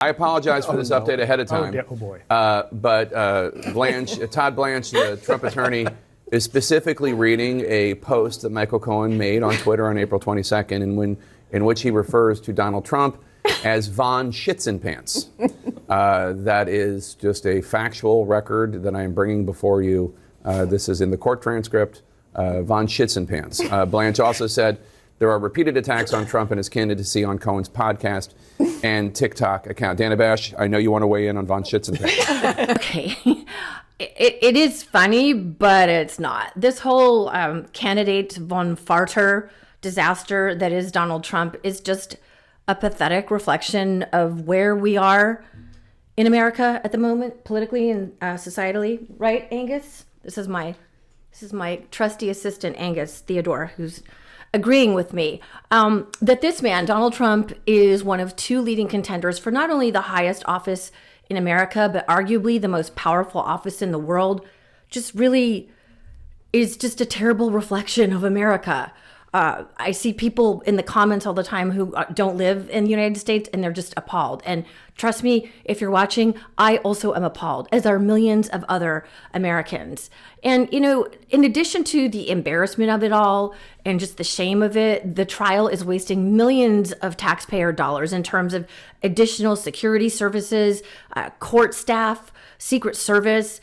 I apologize for this update ahead of time. Oh boy. But Todd Blanche, the Trump attorney, is specifically reading a post that Michael Cohen made on Twitter on April 22nd, in which he refers to Donald Trump as Von Schitzenpants. That is just a factual record that I am bringing before you. This is in the court transcript. Von Schitzenpants. Blanche also said there are repeated attacks on Trump and his candidacy on Cohen's podcast and TikTok account. Dana Bash, I know you want to weigh in on Von Schitzenpants. Okay. It is funny, but it's not. This whole candidate von Farter disaster that is Donald Trump is just a pathetic reflection of where we are in America at the moment, politically and societally. Right, Angus? This is my trusty assistant, Angus Theodore, who's agreeing with me that this man, Donald Trump, is one of two leading contenders for not only the highest office in America, but arguably the most powerful office in the world. Just really is just a terrible reflection of America. I see people in the comments all the time who don't live in the United States, and they're just appalled. And trust me, if you're watching, I also am appalled, as are millions of other Americans. And, you know, in addition to the embarrassment of it all and just the shame of it, the trial is wasting millions of taxpayer dollars in terms of additional security services, court staff, Secret Service.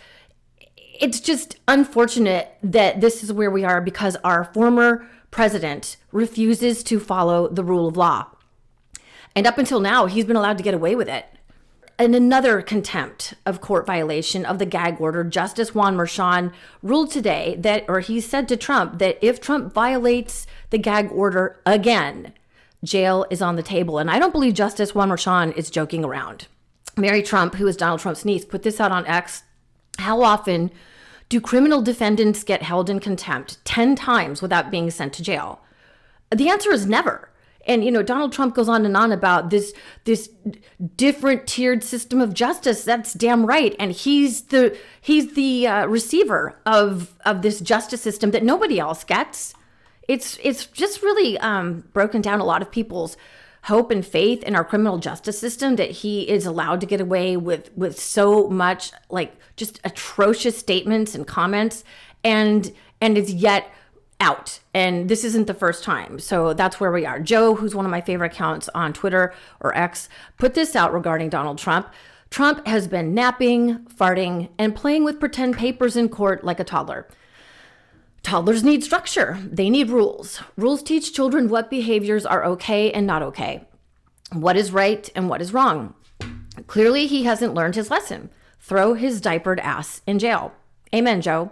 It's just unfortunate that this is where we are because our former president refuses to follow the rule of law. And up until now, he's been allowed to get away with it. And another contempt of court violation of the gag order, Justice Juan Merchan ruled today he said to Trump that if Trump violates the gag order again, jail is on the table. And I don't believe Justice Juan Merchan is joking around. Mary Trump, who is Donald Trump's niece, put this out on X. How often do criminal defendants get held in contempt 10 times without being sent to jail? The answer is never. And, you know, Donald Trump goes on and on about this different tiered system of justice. That's damn right. And he's the receiver of this justice system that nobody else gets. It's just really broken down a lot of people's hope and faith in our criminal justice system, that he is allowed to get away with so much, like, just atrocious statements and comments, and is yet out. And this isn't the first time. So that's where we are. Joe, who's one of my favorite accounts on Twitter or X, put this out regarding Donald Trump. Trump has been napping, farting, and playing with pretend papers in court like a toddler. Toddlers need structure. They need rules. Rules teach children what behaviors are okay and not okay, what is right and what is wrong. Clearly, he hasn't learned his lesson. Throw his diapered ass in jail. Amen, Joe.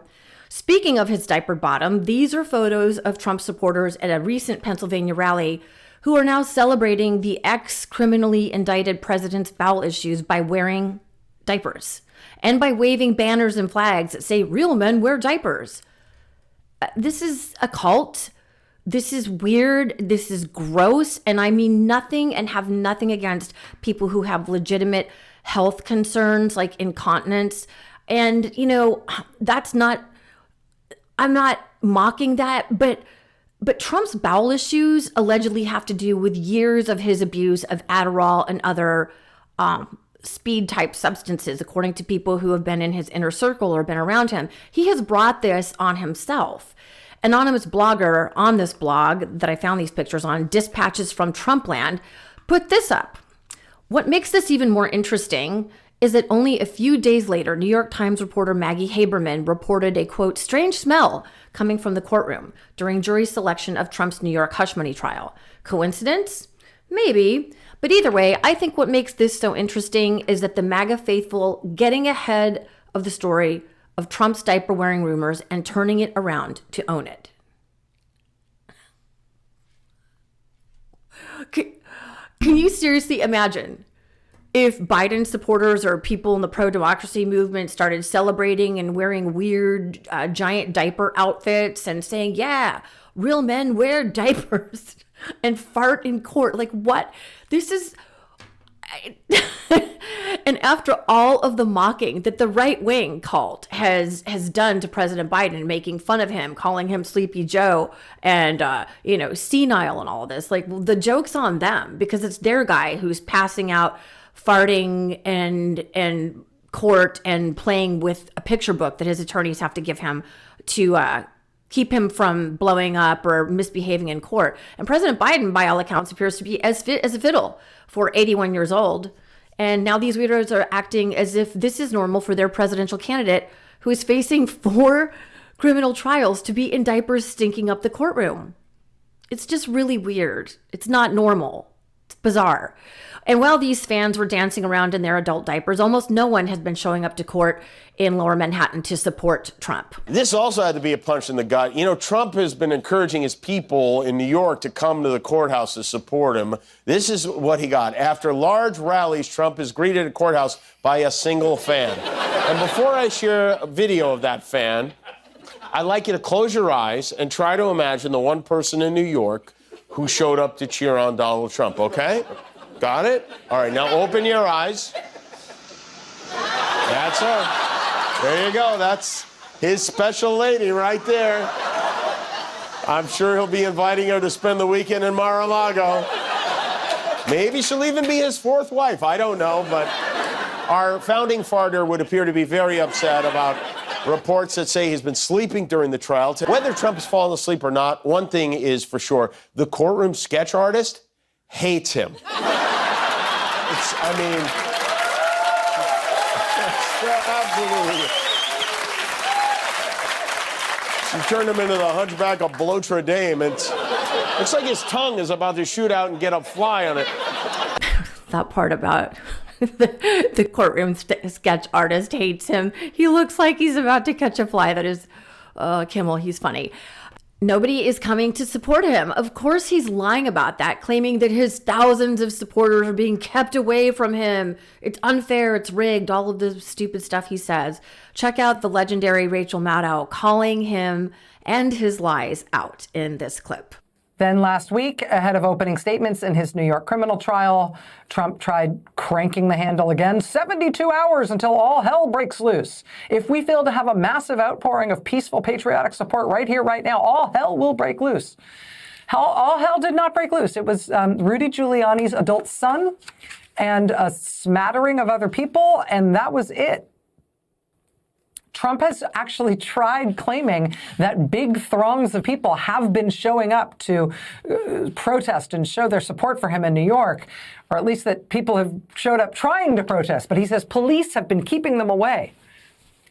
Speaking of his diapered bottom, these are photos of Trump supporters at a recent Pennsylvania rally who are now celebrating the ex-criminally indicted president's bowel issues by wearing diapers and by waving banners and flags that say, "Real men wear diapers." This is a cult. This is weird. This is gross. And I mean nothing and have nothing against people who have legitimate health concerns like incontinence. And, you know, I'm not mocking that, but Trump's bowel issues allegedly have to do with years of his abuse of Adderall and other speed type substances, according to people who have been in his inner circle or been around him. He has brought this on himself. Anonymous blogger on this blog that I found these pictures on, Dispatches from Trumpland, put this up. What makes this even more interesting is that only a few days later, New York Times reporter Maggie Haberman reported a, quote, strange smell coming from the courtroom during jury selection of Trump's New York hush money trial. Coincidence? Maybe. But either way, I think what makes this so interesting is that the MAGA faithful getting ahead of the story of Trump's diaper wearing rumors and turning it around to own it. Can you seriously imagine if Biden supporters or people in the pro-democracy movement started celebrating and wearing weird giant diaper outfits and saying, yeah, real men wear diapers and fart in court? Like, what? This is... And after all of the mocking that the right-wing cult has done to President Biden, making fun of him, calling him Sleepy Joe and, senile and all of this, like, the joke's on them because it's their guy who's passing out farting and court and playing with a picture book that his attorneys have to give him to keep him from blowing up or misbehaving in court. And President Biden, by all accounts, appears to be as fit as a fiddle for 81 years old. And now these leaders are acting as if this is normal for their presidential candidate who is facing 4 criminal trials to be in diapers stinking up the courtroom. It's just really weird. It's not normal. It's bizarre. And while these fans were dancing around in their adult diapers, almost no one has been showing up to court in Lower Manhattan to support Trump. This also had to be a punch in the gut. You know, Trump has been encouraging his people in New York to come to the courthouse to support him. This is what he got. After large rallies, Trump is greeted at courthouse by a single fan. And before I share a video of that fan, I'd like you to close your eyes and try to imagine the one person in New York who showed up to cheer on Donald Trump, okay? Got it? All right, now open your eyes. That's her. There you go. That's his special lady right there. I'm sure he'll be inviting her to spend the weekend in Mar-a-Lago. Maybe she'll even be his 4th wife. I don't know, but our founding father would appear to be very upset about reports that say he's been sleeping during the trial. Whether Trump has fallen asleep or not, one thing is for sure. The courtroom sketch artist hates him. Absolutely. She turned him into the hunchback of Notre Dame. Looks like his tongue is about to shoot out and get a fly on it. That part about the courtroom sketch artist hates him. He looks like he's about to catch a fly. That is, Kimmel, he's funny. Nobody is coming to support him. Of course he's lying about that, claiming that his thousands of supporters are being kept away from him. It's unfair, it's rigged, all of the stupid stuff he says. Check out the legendary Rachel Maddow calling him and his lies out in this clip. Then last week, ahead of opening statements in his New York criminal trial, Trump tried cranking the handle again, 72 hours until all hell breaks loose. If we fail to have a massive outpouring of peaceful, patriotic support right here, right now, all hell will break loose. All hell did not break loose. It was Rudy Giuliani's adult son and a smattering of other people, and that was it. Trump has actually tried claiming that big throngs of people have been showing up to protest and show their support for him in New York, or at least that people have showed up trying to protest. But he says police have been keeping them away.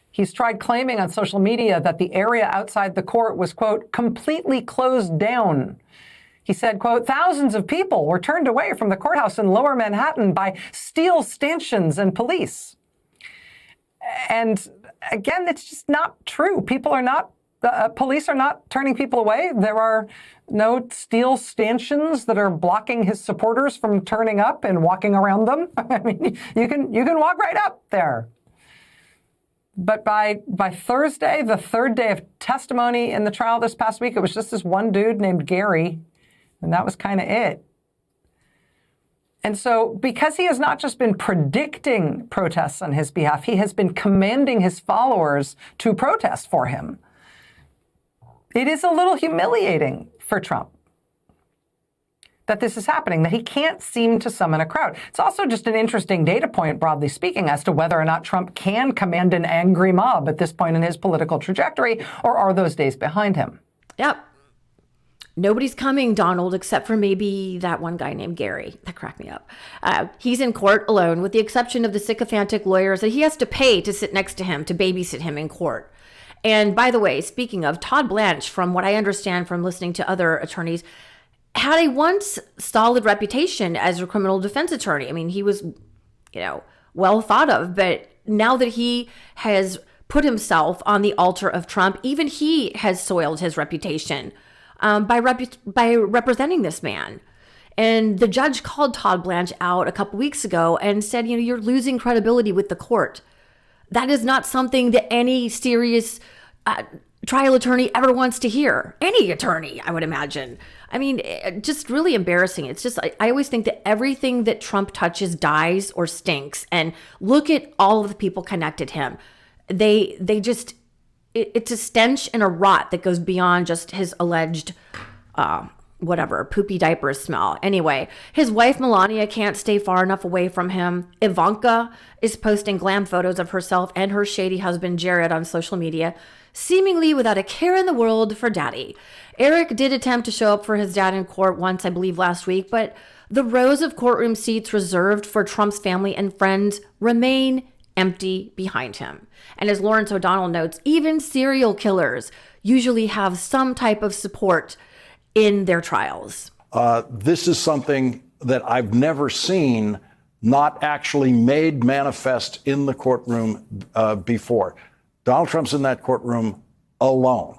He's tried claiming on social media that the area outside the court was, quote, completely closed down. He said, quote, thousands of people were turned away from the courthouse in Lower Manhattan by steel stanchions and police. And again, it's just not true. Police are not turning people away. There are no steel stanchions that are blocking his supporters from turning up and walking around them. I mean, you can walk right up there. But by Thursday, the 3rd day of testimony in the trial this past week, it was just this one dude named Gary, and that was kind of it. And so because he has not just been predicting protests on his behalf, he has been commanding his followers to protest for him. It is a little humiliating for Trump that this is happening, that he can't seem to summon a crowd. It's also just an interesting data point, broadly speaking, as to whether or not Trump can command an angry mob at this point in his political trajectory, or are those days behind him? Yep. Nobody's coming, Donald, except for maybe that one guy named Gary. That cracked me up. He's in court alone, with the exception of the sycophantic lawyers that he has to pay to sit next to him, to babysit him in court. And by the way, speaking of, Todd Blanche, from what I understand from listening to other attorneys, had a once solid reputation as a criminal defense attorney. I mean, he was, well thought of, but now that he has put himself on the altar of Trump, even he has soiled his reputation by representing this man. And the judge called Todd Blanche out a couple weeks ago and said, you're losing credibility with the court. That is not something that any serious trial attorney ever wants to hear. Any attorney, I would imagine. I mean, just really embarrassing. It's just, I always think that everything that Trump touches dies or stinks. And look at all of the people connected him. They just, it's a stench and a rot that goes beyond just his alleged whatever, poopy diapers smell. Anyway, his wife Melania can't stay far enough away from him. Ivanka is posting glam photos of herself and her shady husband Jared on social media, seemingly without a care in the world for daddy. Eric did attempt to show up for his dad in court once, I believe last week, but the rows of courtroom seats reserved for Trump's family and friends remain empty behind him. And as Lawrence O'Donnell notes, even serial killers usually have some type of support in their trials. This is something that I've never seen not actually made manifest in the courtroom before. Donald Trump's in that courtroom alone.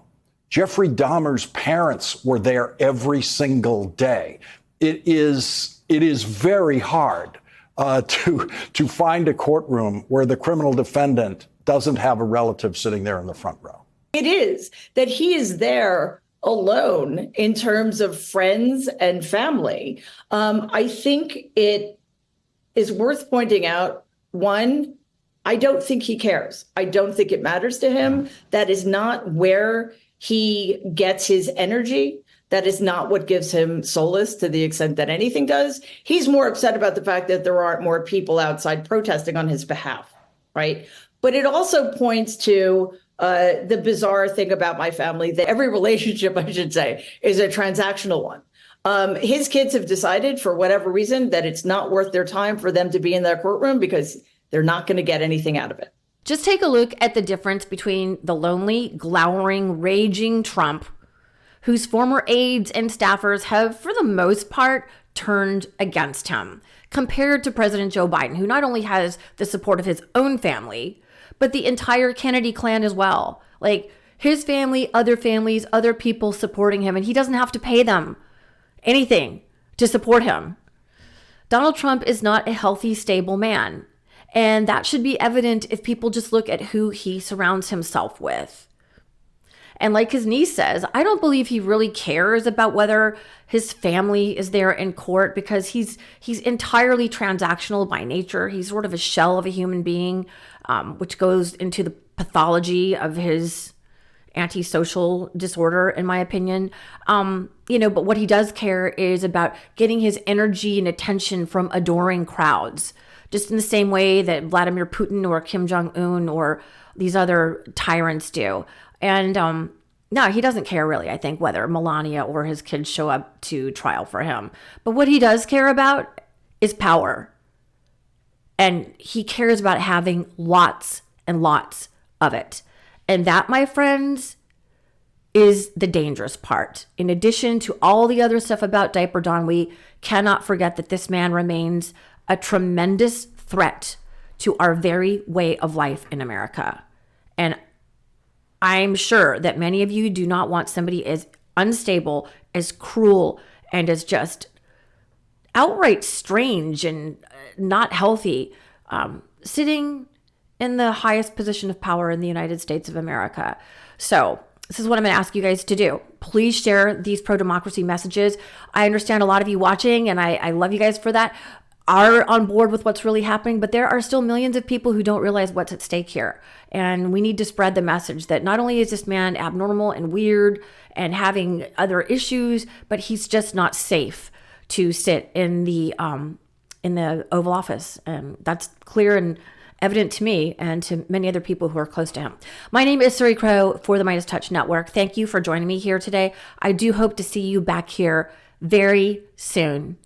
Jeffrey Dahmer's parents were there every single day. It is very hard to find a courtroom where the criminal defendant doesn't have a relative sitting there in the front row. It is that he is there alone in terms of friends and family. I think it is worth pointing out, one, I don't think he cares. I don't think it matters to him. That is not where he gets his energy. That is not what gives him solace to the extent that anything does. He's more upset about the fact that there aren't more people outside protesting on his behalf, right? But it also points to the bizarre thing about my family, that every relationship, I should say, is a transactional one. His kids have decided, for whatever reason, that it's not worth their time for them to be in that courtroom because they're not going to get anything out of it. Just take a look at the difference between the lonely, glowering, raging Trump, whose former aides and staffers have, for the most part, turned against him, compared to President Joe Biden, who not only has the support of his own family, but the entire Kennedy clan as well. Like, his family, other families, other people supporting him, and he doesn't have to pay them anything to support him. Donald Trump is not a healthy, stable man, and that should be evident if people just look at who he surrounds himself with. And like his niece says, I don't believe he really cares about whether his family is there in court, because he's entirely transactional by nature. He's sort of a shell of a human being, which goes into the pathology of his antisocial disorder, in my opinion. But what he does care is about getting his energy and attention from adoring crowds, just in the same way that Vladimir Putin or Kim Jong-un or these other tyrants do. And no, he doesn't care really, I think, whether Melania or his kids show up to trial for him. But what he does care about is power. And he cares about having lots and lots of it. And that, my friends, is the dangerous part. In addition to all the other stuff about Diaper Don, we cannot forget that this man remains a tremendous threat to our very way of life in America. And I'm sure that many of you do not want somebody as unstable, as cruel, and as just outright strange and not healthy, sitting in the highest position of power in the United States of America. So this is what I'm going to ask you guys to do. Please share these pro-democracy messages. I understand a lot of you watching, and I love you guys for that, are on board with what's really happening, but there are still millions of people who don't realize what's at stake here. And we need to spread the message that not only is this man abnormal and weird and having other issues, but he's just not safe to sit in the Oval Office. And that's clear and evident to me and to many other people who are close to him. My name is Suri Crowe for the MeidasTouch Network. Thank you for joining me here today. I do hope to see you back here very soon.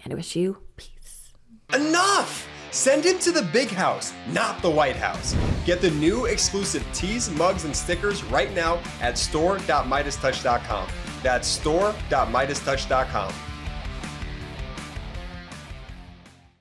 And I wish you peace. Enough! Send it to the big house, not the White House. Get the new exclusive tees, mugs, and stickers right now at store.MeidasTouch.com. That's store.MeidasTouch.com.